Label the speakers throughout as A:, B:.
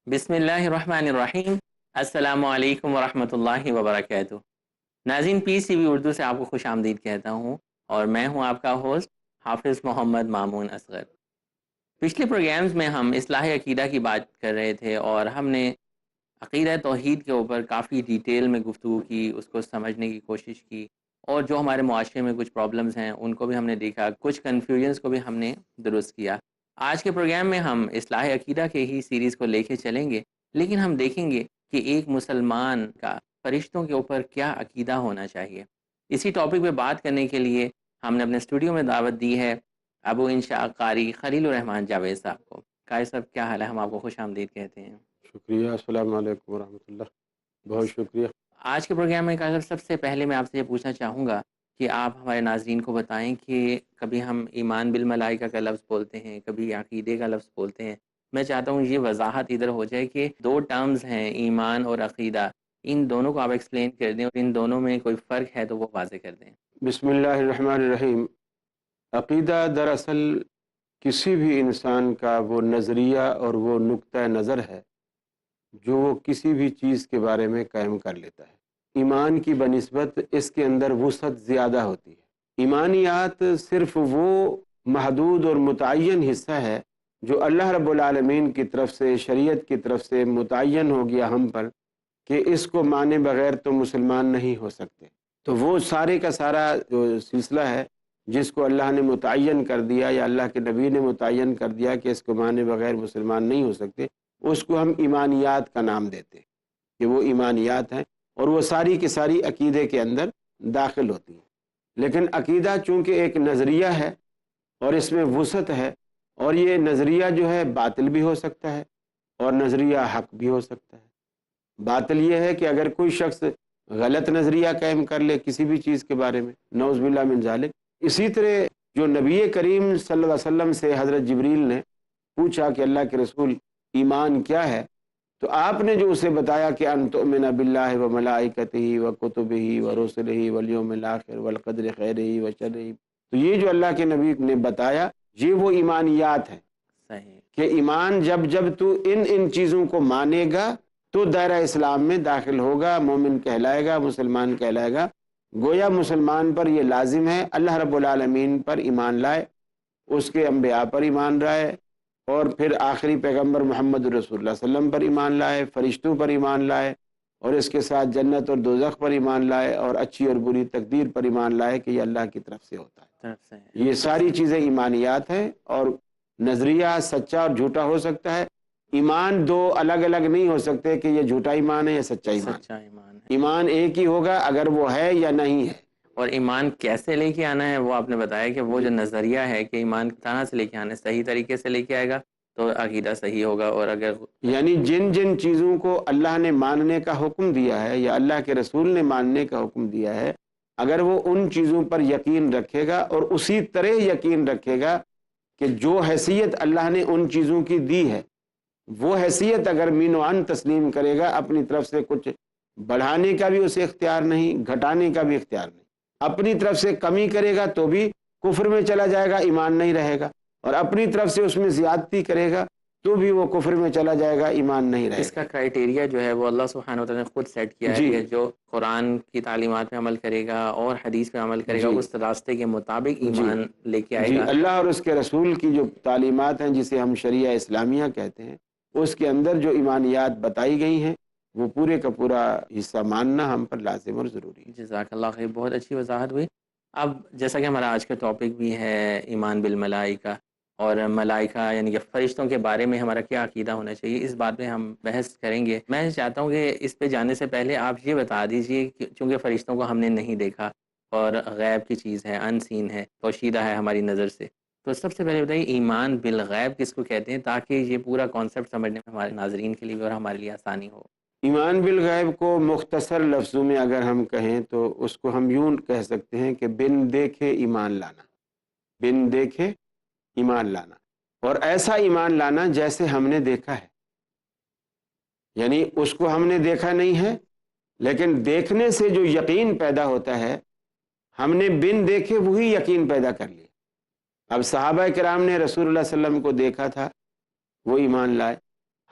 A: بسم اللہ الرحمن الرحیم۔ السلام علیکم ورحمۃ اللہ وبرکاتہ۔ ناظرین، پی سی بی اردو سے آپ کو خوش آمدید کہتا ہوں، اور میں ہوں آپ کا ہوسٹ حافظ محمد مامون اصغر۔ پچھلے پروگرامز میں ہم اصلاح عقیدہ کی بات کر رہے تھے، اور ہم نے عقیدہ توحید کے اوپر کافی ڈیٹیل میں گفتگو کی، اس کو سمجھنے کی کوشش کی، اور جو ہمارے معاشرے میں کچھ پرابلمز ہیں ان کو بھی ہم نے دیکھا، کچھ کنفیوژنس کو بھی ہم نے درست کیا۔ آج کے پروگرام میں ہم اصلاح عقیدہ کے ہی سیریز کو لے کے چلیں گے، لیکن ہم دیکھیں گے کہ ایک مسلمان کا فرشتوں کے اوپر کیا عقیدہ ہونا چاہیے۔ اسی ٹاپک پہ بات کرنے کے لیے ہم نے اپنے اسٹوڈیو میں دعوت دی ہے ابو انشاء قاری خلیل الرحمان جاوید صاحب کو۔ قاری صاحب، کیا حال ہے؟ ہم آپ کو خوش آمدید کہتے ہیں۔
B: شکریہ، السلام علیکم ورحمۃ اللہ، بہت شکریہ۔
A: آج کے پروگرام میں قاری صاحب سب سے پہلے میں آپ سے یہ پوچھنا چاہوں گا کہ آپ ہمارے ناظرین کو بتائیں کہ کبھی ہم ایمان بالملائکہ کا لفظ بولتے ہیں، کبھی عقیدے کا لفظ بولتے ہیں۔ میں چاہتا ہوں یہ وضاحت ادھر ہو جائے کہ دو ٹرمز ہیں، ایمان اور عقیدہ، ان دونوں کو آپ ایکسپلین کر دیں، اور ان دونوں میں کوئی فرق ہے تو وہ واضح کر دیں۔
B: بسم اللہ الرحمن الرحیم۔ عقیدہ دراصل کسی بھی انسان کا وہ نظریہ اور وہ نقطہ نظر ہے جو وہ کسی بھی چیز کے بارے میں قائم کر لیتا ہے۔ ایمان کی بنسبت اس کے اندر وسعت زیادہ ہوتی ہے۔ ایمانیات صرف وہ محدود اور متعین حصہ ہے جو اللہ رب العالمین کی طرف سے، شریعت کی طرف سے متعین ہو گیا ہم پر کہ اس کو مانے بغیر تو مسلمان نہیں ہو سکتے۔ تو وہ سارے کا سارا جو سلسلہ ہے جس کو اللہ نے متعین کر دیا یا اللہ کے نبی نے متعین کر دیا کہ اس کو مانے بغیر مسلمان نہیں ہو سکتے، اس کو ہم ایمانیات کا نام دیتے ہیں کہ وہ ایمانیات ہیں، اور وہ ساری کی ساری عقیدے کے اندر داخل ہوتی ہیں۔ لیکن عقیدہ چونکہ ایک نظریہ ہے اور اس میں وسعت ہے، اور یہ نظریہ جو ہے باطل بھی ہو سکتا ہے اور نظریہ حق بھی ہو سکتا ہے۔ باطل یہ ہے کہ اگر کوئی شخص غلط نظریہ قائم کر لے کسی بھی چیز کے بارے میں، نعوذ باللہ من ذالک۔ اسی طرح جو نبی کریم صلی اللہ علیہ وسلم سے حضرت جبریل نے پوچھا کہ اللہ کے رسول ایمان کیا ہے، تو آپ نے جو اسے بتایا کہ ان تؤمن باللہ و ملائکتہ و کتبہ و رسلہ والیوم الآخر والقدر خیرہ و شرہ، تو یہ جو اللہ کے نبی نے بتایا یہ وہ ایمانیات ہے
A: صحیح۔
B: کہ ایمان جب تو ان چیزوں کو مانے گا تو دائرہ اسلام میں داخل ہوگا، مومن کہلائے گا، مسلمان کہلائے گا۔ گویا مسلمان پر یہ لازم ہے اللہ رب العالمین پر ایمان لائے، اس کے انبیاء پر ایمان لائے، اور پھر آخری پیغمبر محمد رسول اللہ صلی اللہ علیہ وسلم پر ایمان لائے، فرشتوں پر ایمان لائے، اور اس کے ساتھ جنت اور دوزخ پر ایمان لائے، اور اچھی اور بری تقدیر پر ایمان لائے کہ یہ اللہ کی طرف سے ہوتا ہے۔
A: طرف سے
B: یہ ساری چیزیں ایمانیات ہیں، اور نظریہ سچا اور جھوٹا ہو سکتا ہے۔ ایمان دو الگ الگ نہیں ہو سکتے کہ یہ جھوٹا ایمان ہے یا سچا ایمان ہے۔
A: سچا ایمان ہے۔
B: ایمان ایک ہی ہوگا اگر وہ ہے یا نہیں ہے۔
A: اور ایمان کیسے لے کے آنا ہے وہ آپ نے بتایا کہ وہ جو نظریہ ہے کہ ایمان کس طرح سے لے کے آنا ہے، صحیح طریقے سے لے کے آئے گا تو عقیدہ صحیح ہوگا، اور اگر
B: یعنی جن جن چیزوں کو اللہ نے ماننے کا حکم دیا ہے یا اللہ کے رسول نے ماننے کا حکم دیا ہے، اگر وہ ان چیزوں پر یقین رکھے گا اور اسی طرح یقین رکھے گا کہ جو حیثیت اللہ نے ان چیزوں کی دی ہے وہ حیثیت اگر مین و عن تسلیم کرے گا، اپنی طرف سے کچھ بڑھانے کا بھی اسے اختیار نہیں، گھٹانے کا بھی اختیار نہیں، اپنی طرف سے کمی کرے گا تو بھی کفر میں چلا جائے گا، ایمان نہیں رہے گا، اور اپنی طرف سے اس میں زیادتی کرے گا تو بھی وہ کفر میں چلا جائے گا، ایمان نہیں رہے
A: اس
B: گا۔
A: کا کرائٹیریا جو ہے وہ اللہ سبحانہ و تعالیٰ نے خود سیٹ کیا ہے
B: جی
A: کہ جو قرآن کی تعلیمات پہ عمل کرے گا اور حدیث پہ عمل کرے گا
B: جی
A: اس راستے کے مطابق
B: جی
A: ایمان لے کے آئے
B: جی
A: گا۔
B: اللہ اور اس کے رسول کی جو تعلیمات ہیں جسے ہم شریعہ اسلامیہ کہتے ہیں، اس کے اندر جو ایمانیات بتائی گئی ہیں وہ پورے کا پورا حصہ ماننا ہم پر لازم اور ضروری ہے۔
A: جزاک اللہ خیر، بہت اچھی وضاحت ہوئی۔ اب جیسا کہ ہمارا آج کا ٹاپک بھی ہے ایمان بالملائکہ، اور ملائکہ یعنی کہ فرشتوں کے بارے میں ہمارا کیا عقیدہ ہونا چاہیے، اس بات پہ ہم بحث کریں گے۔ میں چاہتا ہوں کہ اس پہ جانے سے پہلے آپ یہ بتا دیجئے کہ چونکہ فرشتوں کو ہم نے نہیں دیکھا اور غیب کی چیز ہے، ان سین ہے، پوشیدہ ہے ہماری نظر سے، تو سب سے پہلے بتائیے ایمان بالغیب کس کو کہتے ہیں، تاکہ یہ پورا کانسیپٹ سمجھنے میں ہمارے ناظرین کے لیے بھی اور ہمارے لیے آسانی ہو۔
B: ایمان بالغیب کو مختصر لفظوں میں اگر ہم کہیں تو اس کو ہم یوں کہہ سکتے ہیں کہ بن دیکھے ایمان لانا، بن دیکھے ایمان لانا، اور ایسا ایمان لانا جیسے ہم نے دیکھا ہے، یعنی اس کو ہم نے دیکھا نہیں ہے لیکن دیکھنے سے جو یقین پیدا ہوتا ہے ہم نے بن دیکھے وہی یقین پیدا کر لیا۔ اب صحابہ کرام نے رسول اللہ صلی اللہ علیہ وسلم کو دیکھا تھا، وہ ایمان لائے،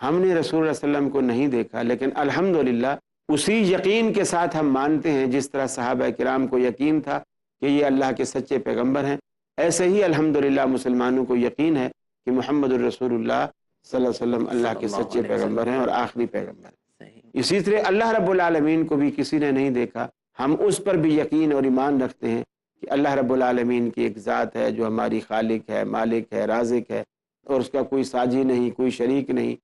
B: ہم نے رسول اللہ صلی اللہ علیہ وسلم کو نہیں دیکھا، لیکن الحمدللہ اسی یقین کے ساتھ ہم مانتے ہیں جس طرح صحابہ کرام کو یقین تھا کہ یہ اللہ کے سچے پیغمبر ہیں، ایسے ہی الحمدللہ مسلمانوں کو یقین ہے کہ محمد الرسول اللہ صلی اللہ علیہ وسلم اللہ کے سچے پیغمبر ہیں اور آخری پیغمبر ہیں۔ اسی طرح اللہ رب العالمین کو بھی کسی نے نہیں دیکھا، ہم اس پر بھی یقین اور ایمان رکھتے ہیں کہ اللہ رب العالمین کی ایک ذات ہے جو ہماری خالق ہے، مالک ہے، رازق ہے، اور اس کا کوئی ساجی نہیں، کوئی شریک نہیں۔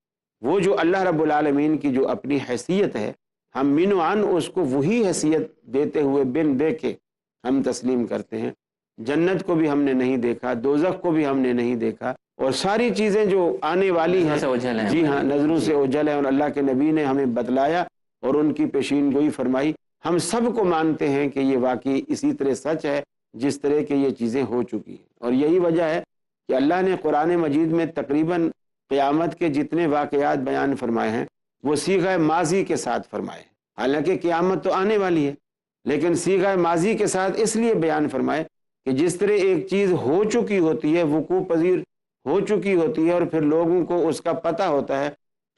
B: وہ جو اللہ رب العالمین کی جو اپنی حیثیت ہے، ہم من و عن اس کو وہی حیثیت دیتے ہوئے بن دیکھے ہم تسلیم کرتے ہیں۔ جنت کو بھی ہم نے نہیں دیکھا، دوزخ کو بھی ہم نے نہیں دیکھا، اور ساری چیزیں جو آنے والی ہیں جی ہاں نظروں سے اوجھل ہیں، اور اللہ کے نبی نے ہمیں بتلایا اور ان کی پیشین گوئی فرمائی، ہم سب کو مانتے ہیں کہ یہ واقعی اسی طرح سچ ہے جس طرح کہ یہ چیزیں ہو چکی ہیں۔ اور یہی وجہ ہے کہ اللہ نے قرآن مجید میں تقریباً قیامت کے جتنے واقعات بیان فرمائے ہیں وہ صیغہ ماضی کے ساتھ فرمائے ہیں، حالانکہ قیامت تو آنے والی ہے، لیکن صیغہ ماضی کے ساتھ اس لیے بیان فرمائے کہ جس طرح ایک چیز ہو چکی ہوتی ہے، وقوع پذیر ہو چکی ہوتی ہے، اور پھر لوگوں کو اس کا پتہ ہوتا ہے،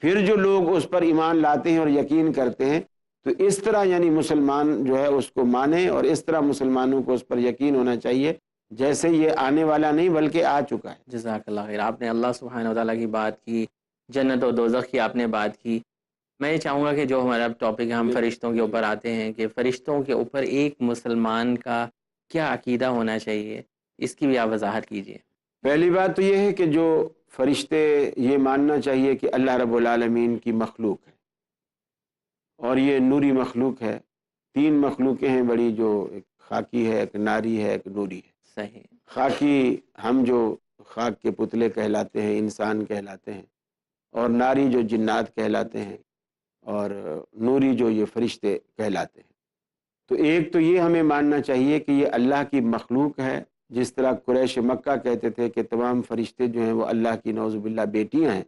B: پھر جو لوگ اس پر ایمان لاتے ہیں اور یقین کرتے ہیں، تو اس طرح یعنی مسلمان جو ہے اس کو مانے، اور اس طرح مسلمانوں کو اس پر یقین ہونا چاہیے جیسے یہ آنے والا نہیں بلکہ آ چکا ہے۔
A: جزاک اللہ خیر، آپ نے اللہ سبحانہ و تعالیٰ کی بات کی، جنت و دوزخ کی آپ نے بات کی۔ میں یہ چاہوں گا کہ جو ہمارا ٹاپک ہے ہم فرشتوں کے اوپر آتے ہیں کہ فرشتوں کے اوپر ایک مسلمان کا کیا عقیدہ ہونا چاہیے، اس کی بھی آپ وضاحت کیجیے۔
B: پہلی بات تو یہ ہے کہ جو فرشتے یہ ماننا چاہیے کہ اللہ رب العالمین کی مخلوق ہے، اور یہ نوری مخلوق ہے۔ تین مخلوقیں ہیں بڑی، جو ایک خاکی ہے، ایک ناری ہے، ایک نوری ہے۔
A: صحیح۔
B: خاکی ہم جو خاک کے پتلے کہلاتے ہیں، انسان کہلاتے ہیں، اور ناری جو جنات کہلاتے ہیں، اور نوری جو یہ فرشتے کہلاتے ہیں۔ تو ایک تو یہ ہمیں ماننا چاہیے کہ یہ اللہ کی مخلوق ہے، جس طرح قریش مکہ کہتے تھے کہ تمام فرشتے جو ہیں وہ اللہ کی نعوذ باللہ بیٹیاں ہیں۔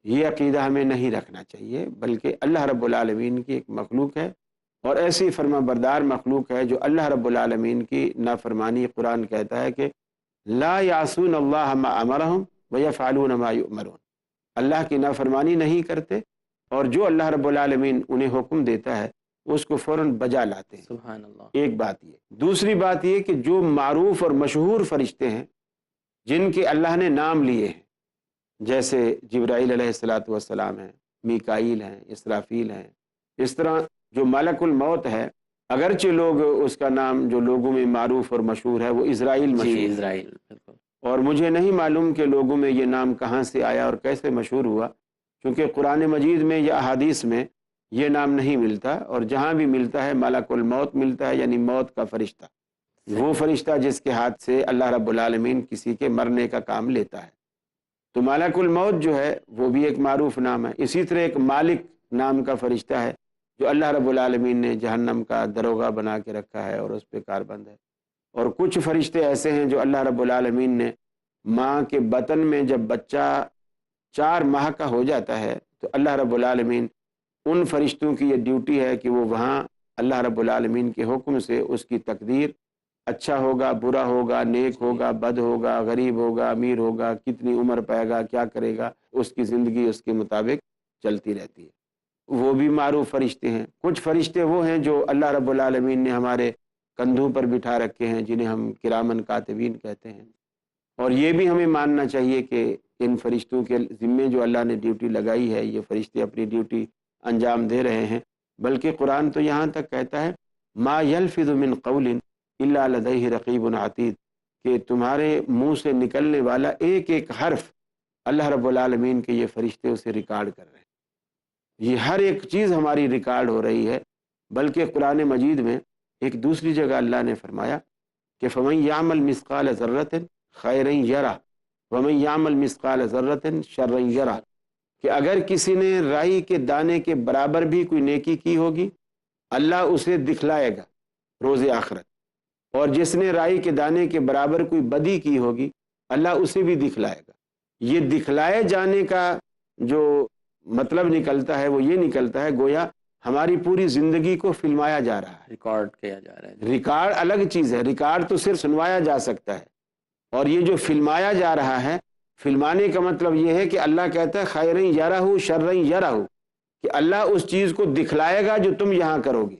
B: یہ عقیدہ ہمیں نہیں رکھنا چاہیے، بلکہ اللہ رب العالمین کی ایک مخلوق ہے، اور ایسی فرما بردار مخلوق ہے جو اللہ رب العالمین کی نافرمانی، قرآن کہتا ہے کہ لا یعصون اللہ ما امرہم ویفعلون ما یؤمرون، اللہ کی نافرمانی نہیں کرتے، اور جو اللہ رب العالمین انہیں حکم دیتا ہے اس کو فوراً بجا لاتے ہیں۔
A: سبحان اللہ۔
B: ایک بات یہ۔ دوسری بات یہ کہ جو معروف اور مشہور فرشتے ہیں جن کے اللہ نے نام لیے ہیں، جیسے جبرائیل علیہ السلام ہیں، میکائیل ہیں، اسرافیل ہیں، اس طرح جو ملک الموت ہے، اگرچہ لوگ اس کا نام جو لوگوں میں معروف اور مشہور ہے وہ اسرائیل مشہور ہے،
A: اسرائیل، بالکل۔
B: اور مجھے نہیں معلوم کہ لوگوں میں یہ نام کہاں سے آیا اور کیسے مشہور ہوا، کیونکہ قرآن مجید میں یا احادیث میں یہ نام نہیں ملتا، اور جہاں بھی ملتا ہے ملک الموت ملتا ہے، یعنی موت کا فرشتہ، وہ فرشتہ جس کے ہاتھ سے اللہ رب العالمین کسی کے مرنے کا کام لیتا ہے۔ تو ملک الموت جو ہے وہ بھی ایک معروف نام ہے۔ اسی طرح ایک مالک نام کا فرشتہ ہے جو اللہ رب العالمین نے جہنم کا دروغہ بنا کے رکھا ہے اور اس پہ کاربند ہے۔ اور کچھ فرشتے ایسے ہیں جو اللہ رب العالمین نے ماں کے بطن میں جب بچہ 4 ماہ کا ہو جاتا ہے تو اللہ رب العالمین ان فرشتوں کی یہ ڈیوٹی ہے کہ وہ وہاں اللہ رب العالمین کے حکم سے اس کی تقدیر، اچھا ہوگا، برا ہوگا، نیک ہوگا، بد ہوگا، غریب ہوگا، امیر ہوگا، کتنی عمر پائے گا، کیا کرے گا، اس کی زندگی اس کے مطابق چلتی رہتی ہے۔ وہ بھی معروف فرشتے ہیں۔ کچھ فرشتے وہ ہیں جو اللہ رب العالمین نے ہمارے کندھوں پر بٹھا رکھے ہیں، جنہیں ہم کرامن کاتبین کہتے ہیں، اور یہ بھی ہمیں ماننا چاہیے کہ ان فرشتوں کے ذمے جو اللہ نے ڈیوٹی لگائی ہے، یہ فرشتے اپنی ڈیوٹی انجام دے رہے ہیں۔ بلکہ قرآن تو یہاں تک کہتا ہے ما یلفظ من قول الا لدیہ رقیب عتید، کہ تمہارے منہ سے نکلنے والا ایک ایک حرف اللہ رب العالمین کے یہ فرشتے اسے ریکارڈ کر رہے ہیں۔ یہ ہر ایک چیز ہماری ریکارڈ ہو رہی ہے۔ بلکہ قرآن مجید میں ایک دوسری جگہ اللہ نے فرمایا کہ فمن یعمل مثقال ذرۃ خیرا یرہ ومن یعمل مثقال ذرۃ شرا یرہ، کہ اگر کسی نے رائی کے دانے کے برابر بھی کوئی نیکی کی ہوگی اللہ اسے دکھلائے گا روز آخرت، اور جس نے رائی کے دانے کے برابر کوئی بدی کی ہوگی اللہ اسے بھی دکھلائے گا۔ یہ دکھلائے جانے کا جو مطلب نکلتا ہے وہ یہ نکلتا ہے گویا ہماری پوری زندگی کو فلمایا جا رہا ہے،
A: ریکارڈ کیا جا رہا ہے۔
B: ریکارڈ الگ چیز ہے، ریکارڈ تو صرف سنوایا جا سکتا ہے، اور یہ جو فلمایا جا رہا ہے، فلمانے کا مطلب یہ ہے کہ اللہ کہتا ہے خیرن یرہ شرن یرہ، کہ اللہ اس چیز کو دکھلائے گا جو تم یہاں کرو گے۔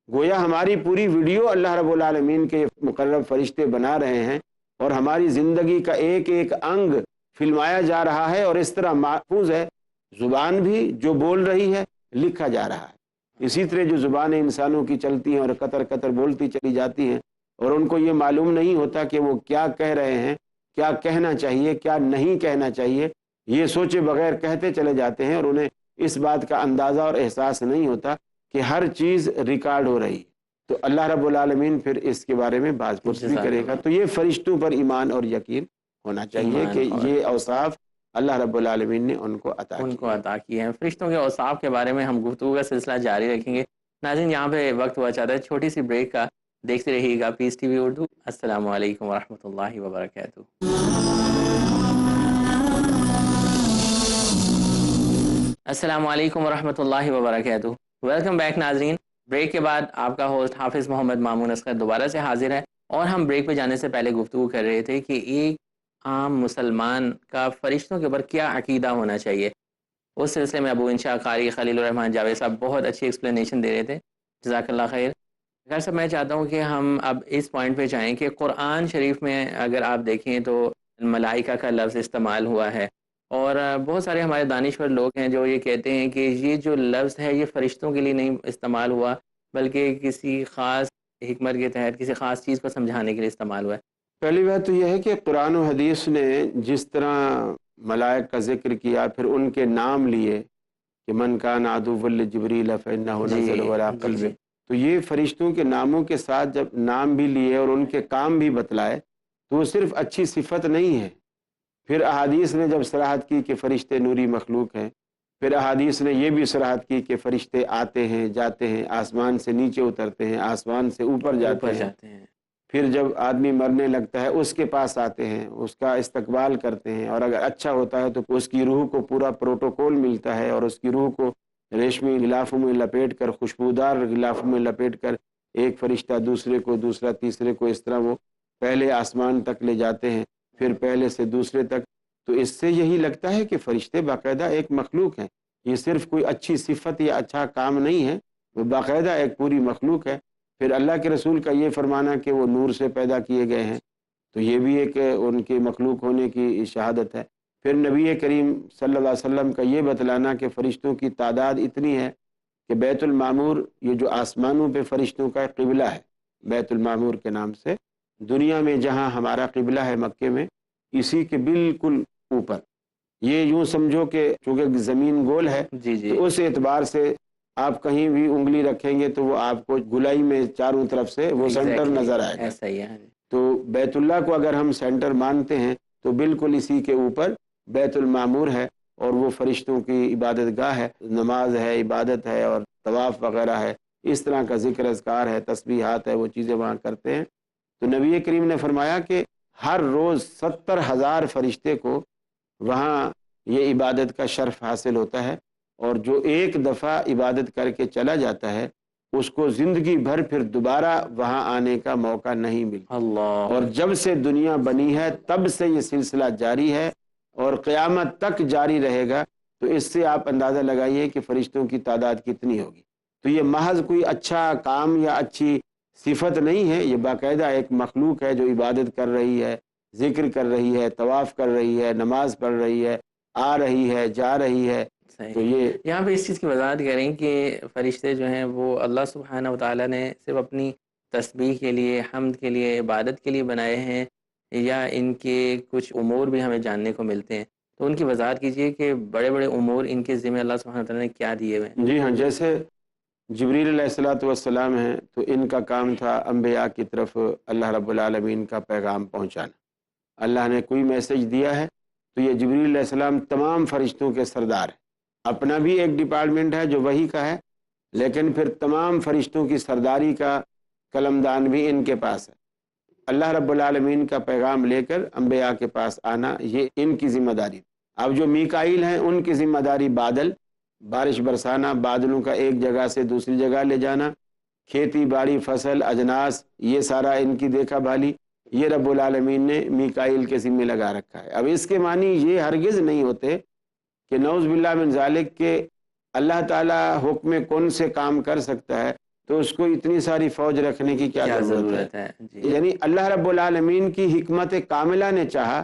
B: گویا ہماری پوری ویڈیو اللہ رب العالمین کے مقرب فرشتے بنا رہے ہیں، اور ہماری زندگی کا ایک ایک انگ فلمایا جا رہا ہے، اور اس طرح محفوظ ہے۔ زبان بھی جو بول رہی ہے لکھا جا رہا ہے۔ اسی طرح جو زبانیں انسانوں کی چلتی ہیں اور قطر قطر بولتی چلی جاتی ہیں، اور ان کو یہ معلوم نہیں ہوتا کہ وہ کیا کہہ رہے ہیں، کیا کہنا چاہیے، کیا نہیں کہنا چاہیے، یہ سوچے بغیر کہتے چلے جاتے ہیں، اور انہیں اس بات کا اندازہ اور احساس نہیں ہوتا کہ ہر چیز ریکارڈ ہو رہی ہے۔ تو اللہ رب العالمین پھر اس کے بارے میں باز پرس بھی کرے گا۔ تو یہ فرشتوں پر ایمان اور یقین ہونا چاہیے کہ یہ اوصاف اللہ رب العالمین نے ان کو عطا
A: کیے ہیں۔ فرشتوں کے اوصاف کے بارے میں ہم گفتگو کا سلسلہ جاری رکھیں گے۔ ناظرین، یہاں پہ وقت ہوا چاہتا ہے چھوٹی سی بریک کا، دیکھتے رہیے گا پیس ٹی وی اردو۔ السلام علیکم ورحمۃ اللہ وبرکاتہ۔ السلام علیکم ورحمۃ اللہ وبرکاتہ۔ ویلکم بیک ناظرین۔ بریک کے بعد آپ کا ہوسٹ حافظ محمد مامون اصغر دوبارہ سے حاضر ہے، اور ہم بریک پہ جانے سے پہلے گفتگو کر رہے تھے کہ ایک عام مسلمان کا فرشتوں کے اوپر کیا عقیدہ ہونا چاہیے۔ اس سلسلے میں ابو انشاء قاری خلیل الرحمن جاوید صاحب بہت اچھی ایکسپلینیشن دے رہے تھے، جزاک اللہ خیر۔ خیر صاحب، میں چاہتا ہوں کہ ہم اب اس پوائنٹ پہ جائیں کہ قرآن شریف میں اگر آپ دیکھیں تو ملائکہ کا لفظ استعمال ہوا ہے، اور بہت سارے ہمارے دانشور لوگ ہیں جو یہ کہتے ہیں کہ یہ جو لفظ ہے یہ فرشتوں کے لیے نہیں استعمال ہوا، بلکہ کسی خاص حکمت کے تحت کسی خاص چیز کو سمجھانے کے لیے استعمال ہوا ہے۔
B: پہلی بات تو یہ ہے کہ قرآن و حدیث نے جس طرح ملائک کا ذکر کیا، پھر ان کے نام لیے کہ من کان عدو لجبریل فإنہ نزل علی قلبہ، تو یہ فرشتوں کے ناموں کے ساتھ جب نام بھی لیے اور ان کے کام بھی بتلائے تو وہ صرف اچھی صفت نہیں ہے۔ پھر احادیث نے جب صراحت کی کہ فرشتے نوری مخلوق ہیں، پھر احادیث نے یہ بھی صراحت کی کہ فرشتے آتے ہیں جاتے ہیں، آسمان سے نیچے اترتے ہیں، آسمان سے اوپر جاتے ہیں، پھر جب آدمی مرنے لگتا ہے اس کے پاس آتے ہیں، اس کا استقبال کرتے ہیں، اور اگر اچھا ہوتا ہے تو اس کی روح کو پورا پروٹوکول ملتا ہے، اور اس کی روح کو ریشمی غلافوں میں لپیٹ کر، خوشبودار غلافوں میں لپیٹ کر ایک فرشتہ دوسرے کو، دوسرا تیسرے کو، اس طرح وہ پہلے آسمان تک لے جاتے ہیں، پھر پہلے سے دوسرے تک۔ تو اس سے یہی لگتا ہے کہ فرشتے باقاعدہ ایک مخلوق ہیں، یہ صرف کوئی اچھی صفت یا اچھا کام نہیں ہے، وہ باقاعدہ ایک پوری مخلوق ہے۔ پھر اللہ کے رسول کا یہ فرمانا کہ وہ نور سے پیدا کیے گئے ہیں، تو یہ بھی ایک ان کے مخلوق ہونے کی شہادت ہے۔ پھر نبی کریم صلی اللہ علیہ وسلم کا یہ بتلانا کہ فرشتوں کی تعداد اتنی ہے کہ بیت المعمور، یہ جو آسمانوں پہ فرشتوں کا قبلہ ہے بیت المعمور کے نام سے، دنیا میں جہاں ہمارا قبلہ ہے مکے میں، اسی کے بالکل اوپر، یہ یوں سمجھو کہ چونکہ زمین گول ہے تو اس اعتبار سے آپ کہیں بھی انگلی رکھیں گے تو وہ آپ کو گلائی میں چاروں طرف سے وہ سینٹر نظر آئے گا۔
A: ایسا ہی ہے۔
B: تو بیت اللہ کو اگر ہم سینٹر مانتے ہیں تو بالکل اسی کے اوپر بیت المعمور ہے، اور وہ فرشتوں کی عبادت گاہ ہے، نماز ہے، عبادت ہے، اور طواف وغیرہ ہے، اس طرح کا ذکر اذکار ہے، تسبیحات ہے، وہ چیزیں وہاں کرتے ہیں۔ تو نبی کریم نے فرمایا کہ ہر روز 70,000 فرشتے کو وہاں یہ عبادت کا شرف حاصل ہوتا ہے، اور جو ایک دفعہ عبادت کر کے چلا جاتا ہے اس کو زندگی بھر پھر دوبارہ وہاں آنے کا موقع نہیں ملتا۔ اور جب سے دنیا بنی ہے تب سے یہ سلسلہ جاری ہے اور قیامت تک جاری رہے گا۔ تو اس سے آپ اندازہ لگائیے کہ فرشتوں کی تعداد کتنی ہوگی۔ تو یہ محض کوئی اچھا کام یا اچھی صفت نہیں ہے، یہ باقاعدہ ایک مخلوق ہے جو عبادت کر رہی ہے، ذکر کر رہی ہے، طواف کر رہی ہے، نماز پڑھ رہی ہے، آ رہی ہے، جا رہی ہے۔ تو یہ
A: یہاں پہ اس چیز کی وضاحت کریں کہ فرشتے جو ہیں وہ اللہ سبحانہ وتعالیٰ نے صرف اپنی تسبیح کے لیے، حمد کے لیے، عبادت کے لیے بنائے ہیں، یا ان کے کچھ امور بھی ہمیں جاننے کو ملتے ہیں؟ تو ان کی وضاحت کیجئے کہ بڑے بڑے امور ان کے ذمہ اللہ سبحانہ وتعالیٰ نے کیا دیے ہوئے ہیں؟
B: جی ہاں، جیسے جبریل علیہ الصلوۃ والسلام ہیں تو ان کا کام تھا انبیاء کی طرف اللہ رب العالمین کا پیغام پہنچانا۔ اللہ نے کوئی میسج دیا ہے تو یہ جبریل علیہ السلام تمام فرشتوں کے سردار ہیں۔ اپنا بھی ایک ڈپارٹمنٹ ہے جو وحی کا ہے، لیکن پھر تمام فرشتوں کی سرداری کا قلمدان بھی ان کے پاس ہے۔ اللہ رب العالمین کا پیغام لے کر انبیاء کے پاس آنا یہ ان کی ذمہ داری۔ اب جو میکائیل ہیں ان کی ذمہ داری بادل، بارش برسانا، بادلوں کا ایک جگہ سے دوسری جگہ لے جانا، کھیتی باڑی، فصل، اجناس، یہ سارا ان کی دیکھا بھالی۔ یہ رب العالمین نے میکائیل کے ذمہ لگا رکھا ہے۔ اب اس کے معنی یہ ہرگز نہیں ہوتے کہ نعوذ باللہ من ذالک کہ اللہ تعالیٰ حکم کن سے کام کر سکتا ہے تو اس کو اتنی ساری فوج رکھنے کی کیا ضرورت ہے۔
A: جی
B: یعنی اللہ رب العالمین کی حکمت کاملہ نے چاہا،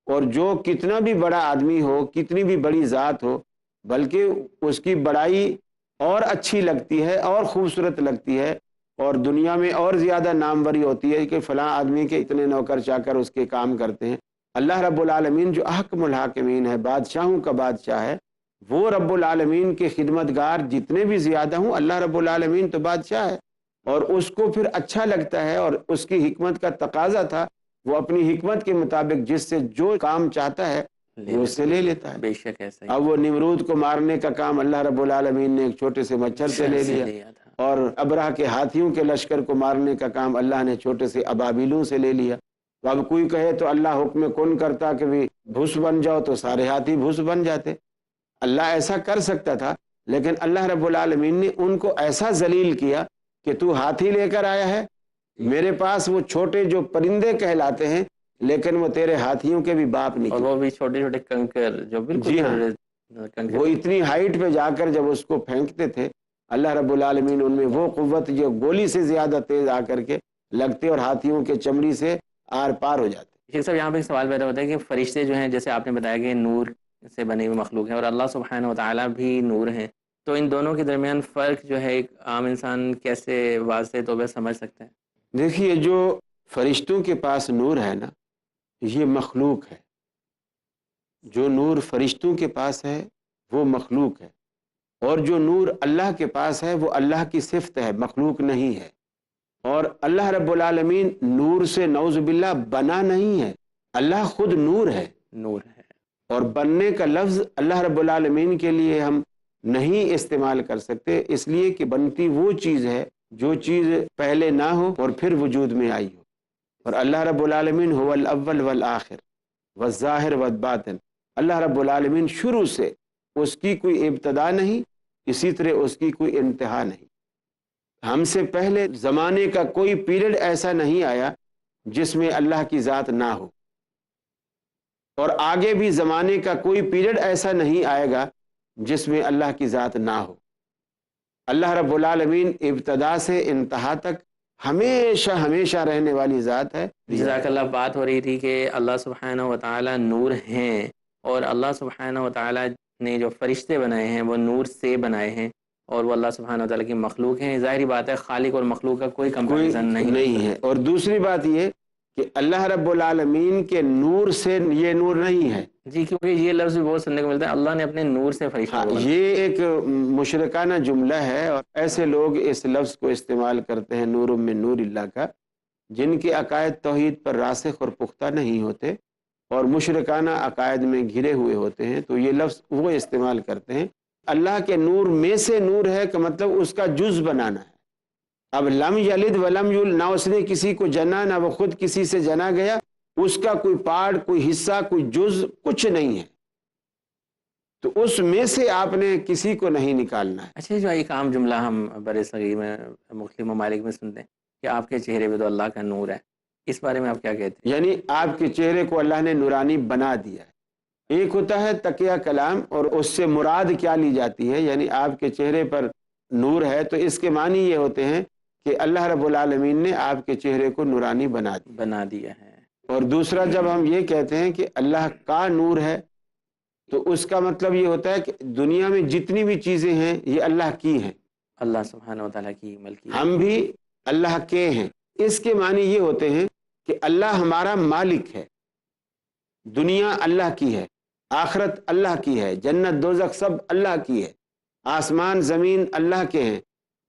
B: اور جو کتنا بھی بڑا آدمی ہو، کتنی بھی بڑی ذات ہو، بلکہ اس کی بڑائی اور اچھی لگتی ہے اور خوبصورت لگتی ہے اور دنیا میں اور زیادہ ناموری ہوتی ہے کہ فلاں آدمی کے اتنے نوکر چاکر اس کے کام کرتے ہیں۔ اللہ رب العالمین جو احکم الحاکمین ہے، بادشاہوں کا بادشاہ ہے، وہ رب العالمین کے خدمتگار جتنے بھی زیادہ ہوں، اللہ رب العالمین تو بادشاہ ہے، اور اس کو پھر اچھا لگتا ہے، اور اس کی حکمت کا تقاضا تھا، وہ اپنی حکمت کے مطابق جس سے جو کام چاہتا ہے وہ اس سے لے لیتا ہے۔
A: بے شک ایسا ہی
B: اب وہ نمرود کو مارنے کا کام اللہ رب العالمین نے ایک چھوٹے سے مچھر سے لے لیا،
A: تھا۔
B: اور ابرہ کے ہاتھیوں کے لشکر کو مارنے کا کام اللہ نے چھوٹے سے ابابیلوں سے لے لیا۔ تو اب کوئی کہے تو اللہ حکم کن کرتا کہ بھی بھس بن جاؤ، تو سارے ہاتھی بھس بن جاتے۔ اللہ ایسا کر سکتا تھا، لیکن اللہ رب العالمین نے ان کو ایسا ذلیل کیا کہ تو ہاتھی لے کر آیا ہے، میرے پاس وہ چھوٹے جو پرندے کہلاتے ہیں، لیکن وہ تیرے ہاتھیوں کے بھی باپ نہیں،
A: اور وہ بھی چھوٹے چھوٹے کنکر جو بالکل
B: جی ہاں، وہ اتنی ہائٹ پہ جا کر جب اس کو پھینکتے تھے، اللہ رب العالمین ان میں وہ قوت جو گولی سے زیادہ تیز آ کر کے لگتے اور ہاتھیوں کے چمڑی سے آر پار ہو جاتے۔
A: شیخ صاحب یہاں پہ ایک سوال پیدا ہوتا ہے کہ فرشتے جو ہیں، جیسے آپ نے بتایا کہ نور سے بنے ہوئے مخلوق ہیں اور اللہ سبحانہ و تعالیٰ بھی نور ہیں، تو ان دونوں کے درمیان فرق جو ہے ایک عام انسان کیسے واضح طور پہ سمجھ سکتا ہے؟
B: دیکھیے، جو فرشتوں کے پاس نور ہے نا، یہ مخلوق ہے۔ جو نور فرشتوں کے پاس ہے وہ مخلوق ہے، اور جو نور اللہ کے پاس ہے وہ اللہ کی صفت ہے، مخلوق نہیں ہے۔ اور اللہ رب العالمین نور سے نعوذ باللہ بنا نہیں ہے، اللہ خود نور ہے۔
A: نور ہے،
B: اور بننے کا لفظ اللہ رب العالمین کے لیے ہم نہیں استعمال کر سکتے، اس لیے کہ بنتی وہ چیز ہے جو چیز پہلے نہ ہو اور پھر وجود میں آئی ہو۔ اور اللہ رب العالمین هو الاول والآخر والظاہر والباطن، اللہ رب العالمین شروع سے اس کی کوئی ابتدا نہیں، اسی طرح اس کی کوئی انتہا نہیں۔ ہم سے پہلے زمانے کا کوئی پیریڈ ایسا نہیں آیا جس میں اللہ کی ذات نہ ہو، اور آگے بھی زمانے کا کوئی پیریڈ ایسا نہیں آئے گا جس میں اللہ کی ذات نہ ہو۔ اللہ رب العالمین ابتدا سے انتہا تک ہمیشہ ہمیشہ رہنے والی ذات ہے۔
A: جزاک اللہ۔ بات ہو رہی تھی کہ اللہ سبحانہ و تعالیٰ نور ہیں، اور اللہ سبحانہ و تعالیٰ نے جو فرشتے بنائے ہیں وہ نور سے بنائے ہیں، اور وہ اللہ سبحانہ و تعالیٰ کی مخلوق ہیں۔ ظاہری بات ہے خالق اور مخلوق کا کوئی کمپیریزن نہیں
B: ہے۔ اور دوسری بات یہ کہ اللہ رب العالمین کے نور سے یہ نور نہیں ہے۔
A: جی، کیونکہ یہ لفظ بھی بہت سننے کو ملتا ہے، اللہ نے اپنے نور سے فرشتوں کو بنایا۔
B: یہ ایک مشرکانہ جملہ ہے، اور ایسے لوگ اس لفظ کو استعمال کرتے ہیں نور من نور اللہ کا، جن کے عقائد توحید پر راسخ اور پختہ نہیں ہوتے اور مشرکانہ عقائد میں گھرے ہوئے ہوتے ہیں، تو یہ لفظ وہ استعمال کرتے ہیں۔ اللہ کے نور میں سے نور ہے کہ مطلب اس کا جز بنانا ہے۔ اب لم یلد ولم یولد، نہ اس نے کسی کو جنا، نہ وہ خود کسی سے جنا گیا، اس کا کوئی پارٹ، کوئی حصہ، کوئی جز کچھ نہیں ہے، تو اس میں سے آپ نے کسی کو نہیں نکالنا ہے۔
A: اچھا، جو ایک عام جملہ ہم بر صغیر میں مختلف ممالک میں سنتے ہیں کہ آپ کے چہرے پہ تو اللہ کا نور ہے، اس بارے میں آپ کیا کہتے ہیں؟
B: یعنی آپ کے چہرے کو اللہ نے نورانی بنا دیا ہے۔ ایک ہوتا ہے تقیہ کلام، اور اس سے مراد کیا لی جاتی ہے، یعنی آپ کے چہرے پر نور ہے تو اس کے معنی یہ ہوتے ہیں کہ اللہ رب العالمین نے آپ کے چہرے کو نورانی بنا
A: دیا ہے۔
B: اور دوسرا، جب ہم یہ کہتے ہیں کہ اللہ کا نور ہے تو اس کا مطلب یہ ہوتا ہے کہ دنیا میں جتنی بھی چیزیں ہیں یہ اللہ کی ہیں،
A: اللہ سبحانہ و تعالیٰ کی ملکی،
B: ہم بھی اللہ کے ہیں۔ اس کے معنی یہ ہوتے ہیں کہ اللہ ہمارا مالک ہے، دنیا اللہ کی ہے، آخرت اللہ کی ہے، جنت دوزخ سب اللہ کی ہے، آسمان زمین اللہ کے ہیں،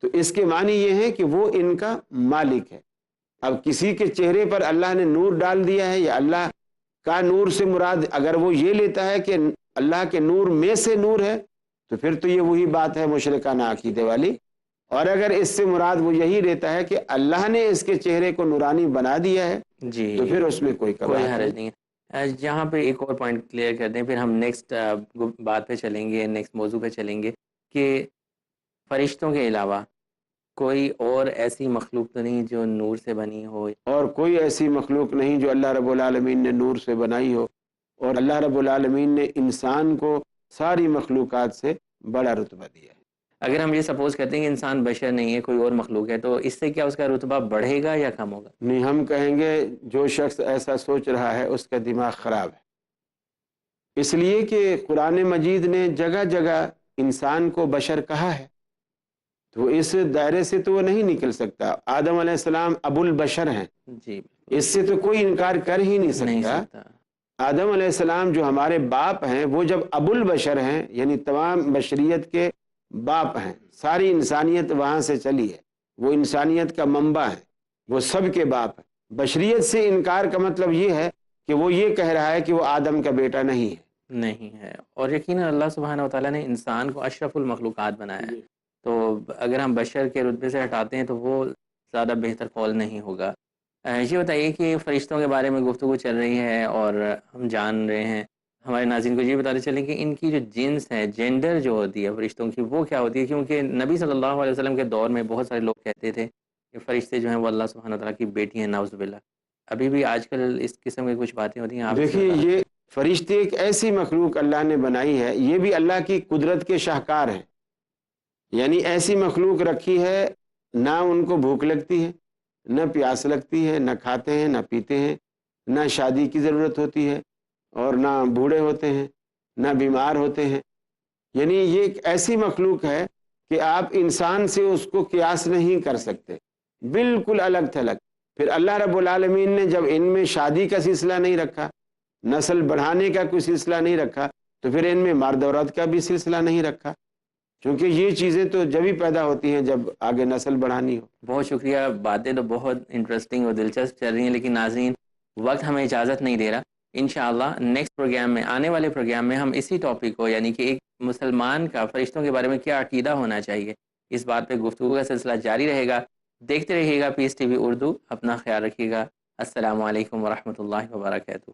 B: تو اس کے معنی یہ ہے کہ وہ ان کا مالک ہے۔ اب کسی کے چہرے پر اللہ نے نور ڈال دیا ہے، یا اللہ کا نور سے مراد اگر وہ یہ لیتا ہے کہ اللہ کے نور میں سے نور ہے، تو پھر تو یہ وہی بات ہے مشرکانہ عقیدے والی، اور اگر اس سے مراد وہ یہی لیتا ہے کہ اللہ نے اس کے چہرے کو نورانی بنا دیا ہے،
A: جی،
B: تو پھر اس میں کوئی
A: حرج نہیں ہے۔ یہاں پہ ایک اور پوائنٹ کلیئر کر دیں، پھر ہم نیکسٹ بات پہ چلیں گے، نیکسٹ موضوع پہ چلیں گے کہ فرشتوں کے علاوہ کوئی اور ایسی مخلوق تو نہیں جو نور سے بنی ہو؟
B: اور کوئی ایسی مخلوق نہیں جو اللہ رب العالمین نے نور سے بنائی ہو، اور اللہ رب العالمین نے انسان کو ساری مخلوقات سے بڑا رتبہ دیا ہے۔
A: اگر ہم یہ سپوز کرتے ہیں کہ انسان بشر نہیں ہے، کوئی اور مخلوق ہے، تو اس سے کیا اس کا رتبہ بڑھے گا یا کم ہوگا؟
B: نہیں، ہم کہیں گے جو شخص ایسا سوچ رہا ہے اس کا دماغ خراب ہے، اس لیے کہ قرآن مجید نے جگہ جگہ انسان کو بشر کہا ہے، تو اس دائرے سے تو وہ نہیں نکل سکتا۔ آدم علیہ السلام ابو البشر ہیں،
A: جی
B: اس سے تو کوئی انکار کر ہی نہیں
A: نہیں
B: سکتا۔
A: سکتا۔
B: آدم علیہ السلام جو ہمارے باپ ہیں، وہ جب ابو البشر ہیں، یعنی تمام بشریت کے باپ ہیں، ساری انسانیت وہاں سے چلی ہے، وہ انسانیت کا منبع ہے، وہ سب کے باپ ہیں۔ بشریت سے انکار کا مطلب یہ ہے کہ وہ یہ کہہ رہا ہے کہ وہ آدم کا بیٹا نہیں ہے۔
A: نہیں ہے، اور یقیناً اللہ سبحانہ و تعالیٰ نے انسان کو اشرف المخلوقات بنایا ہے، تو اگر ہم بشر کے رتبے سے ہٹاتے ہیں تو وہ زیادہ بہتر قول نہیں ہوگا۔ یہ بتائیے کہ فرشتوں کے بارے میں گفتگو چل رہی ہے اور ہم جان رہے ہیں، ہمارے ناظرین کو یہ بتاتے چلیں کہ ان کی جو جنس ہے، جینڈر جو ہوتی ہے فرشتوں کی، وہ کیا ہوتی ہے؟ کیونکہ نبی صلی اللہ علیہ وسلم کے دور میں بہت سارے لوگ کہتے تھے کہ فرشتے جو ہیں وہ اللہ سبحانہ و تعالیٰ کی بیٹی ہیں، نعوذ باللہ۔ ابھی بھی آج کل اس قسم کی کچھ باتیں ہوتی ہیں، آپ اس سے
B: دیکھیے،
A: وضاحت
B: یہ فرشتے ایک ایسی مخلوق اللہ نے بنائی ہے، یہ بھی اللہ کی قدرت کے شاہکار ہیں، یعنی ایسی مخلوق رکھی ہے، نہ ان کو بھوک لگتی ہے، نہ پیاس لگتی ہے، نہ کھاتے ہیں، نہ پیتے ہیں، نہ شادی کی ضرورت ہوتی ہے، اور نہ بوڑھے ہوتے ہیں، نہ بیمار ہوتے ہیں۔ یعنی یہ ایک ایسی مخلوق ہے کہ آپ انسان سے اس کو قیاس نہیں کر سکتے، بالکل الگ تھلگ۔ پھر اللہ رب العالمین نے جب ان میں شادی کا سلسلہ نہیں رکھا، نسل بڑھانے کا کوئی سلسلہ نہیں رکھا، تو پھر ان میں مرد عورت کا بھی سلسلہ نہیں رکھا، کیونکہ یہ چیزیں تو جب ہی پیدا ہوتی ہیں جب آگے نسل بڑھانی ہو۔
A: بہت شکریہ، باتیں تو بہت انٹرسٹنگ اور دلچسپ چل رہی ہیں، لیکن ناظرین وقت ہمیں اجازت نہیں دے رہا۔ انشاءاللہ نیکسٹ پروگرام میں، آنے والے پروگرام میں، ہم اسی ٹاپک کو، یعنی کہ ایک مسلمان کا فرشتوں کے بارے میں کیا عقیدہ ہونا چاہیے، اس بات پہ گفتگو کا سلسلہ جاری رہے گا۔ دیکھتے رہیے گا پیس ٹی وی اردو۔ اپنا خیال رکھیے گا۔ السلام علیکم ورحمۃ اللہ وبرکاتہ۔